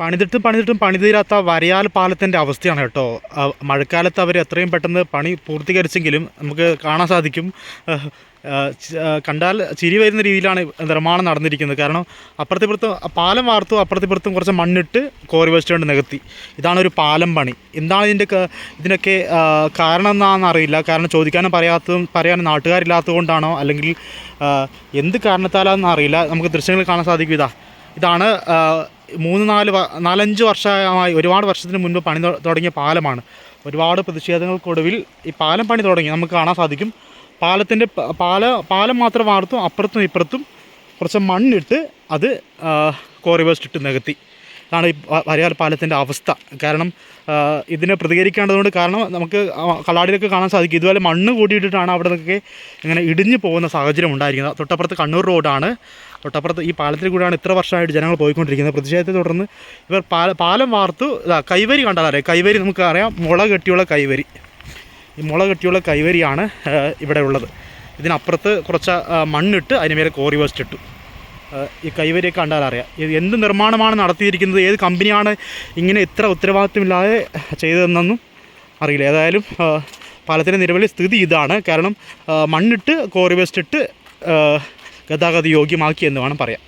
പണിതിട്ടും പണി തീരാത്ത വരയാൽ പാലത്തിൻ്റെ അവസ്ഥയാണ് കേട്ടോ. മഴക്കാലത്ത് അവർ എത്രയും പെട്ടെന്ന് പണി പൂർത്തീകരിച്ചെങ്കിലും നമുക്ക് കാണാൻ സാധിക്കും, കണ്ടാൽ ചിരി വരുന്ന രീതിയിലാണ് നിർമ്മാണം നടന്നിരിക്കുന്നത്. കാരണം അപ്പുറത്തിപ്പുറത്തും പാലം വാർത്തു, അപ്പുറത്തിപ്പുറത്തും കുറച്ച് മണ്ണിട്ട് കോറി വെച്ചുകൊണ്ട് നികത്തി. ഇതാണ് ഒരു പാലം പണി. എന്താണ് ഇതിനൊക്കെ കാരണം എന്നാണെന്നറിയില്ല. കാരണം ചോദിക്കാനും പറയാനും നാട്ടുകാരില്ലാത്തത് കൊണ്ടാണോ അല്ലെങ്കിൽ എന്ത് കാരണത്താലാണെന്ന് അറിയില്ല. നമുക്ക് ദൃശ്യങ്ങൾ കാണാൻ സാധിക്കും. ഇതാണ് 3-4-5 വർഷമായി, ഒരുപാട് വർഷത്തിന് മുൻപ് പണി തുടങ്ങിയ പാലമാണ്. ഒരുപാട് പ്രതിഷേധങ്ങൾക്കൊടുവിൽ ഈ പാലം പണി തുടങ്ങി. നമുക്ക് കാണാൻ സാധിക്കും പാലത്തിൻ്റെ പാലം മാത്രം വാർത്തു, അപ്പുറത്തും ഇപ്പുറത്തും കുറച്ച് മണ്ണിട്ട് അത് കോറി വേസ്റ്റ് നികത്തി. ഇതാണ് ഈ വരയാൽ പാലത്തിൻ്റെ അവസ്ഥ. കാരണം ഇതിനെ പ്രതികരിക്കേണ്ടതുകൊണ്ട്, കാരണം നമുക്ക് കള്ളാടിയിലൊക്കെ കാണാൻ സാധിക്കും ഇതുപോലെ മണ്ണ് കൂട്ടിയിട്ടിട്ടാണ് അവിടെ നിന്നൊക്കെ ഇങ്ങനെ ഇടിഞ്ഞു പോകുന്ന സാഹചര്യം ഉണ്ടായിരിക്കുന്നത്. തൊട്ടപ്പുറത്ത് കണ്ണൂർ റോഡാണ്, തൊട്ടപ്പുറത്ത് ഈ പാലത്തിൽ കൂടെയാണ് ഇത്ര വർഷമായിട്ട് ജനങ്ങൾ പോയിക്കൊണ്ടിരിക്കുന്നത്. പ്രതിഷേധത്തെ തുടർന്ന് ഇവർ പാലം വാർത്തു. കൈവരി കണ്ടാൽ അറിയാം, കൈവരി നമുക്കറിയാം, മുള കെട്ടിയുള്ള കൈവരി. ഈ മുള കെട്ടിയുള്ള കൈവരിയാണ് ഇവിടെ ഉള്ളത്. ഇതിനപ്പുറത്ത് കുറച്ച് മണ്ണിട്ട് അതിന് മേലെ കോറി വേസ്റ്റ് ഇട്ടു. ഈ കൈവരിയൊക്കെ കണ്ടാൽ അറിയാം എന്ത് നിർമ്മാണമാണ് നടത്തിയിരിക്കുന്നത്, ഏത് കമ്പനിയാണ് ഇങ്ങനെ ഇത്ര ഉത്തരവാദിത്വമില്ലാതെ ചെയ്തതെന്നൊന്നും അറിയില്ല. ഏതായാലും പാലത്തിൻ്റെ നിലവിലെ സ്ഥിതി ഇതാണ്. കാരണം മണ്ണിട്ട് കോറി വേസ്റ്റ് ഇട്ട് ഗതാഗത യോഗ്യമാക്കി എന്ന് വേണം പറയാം.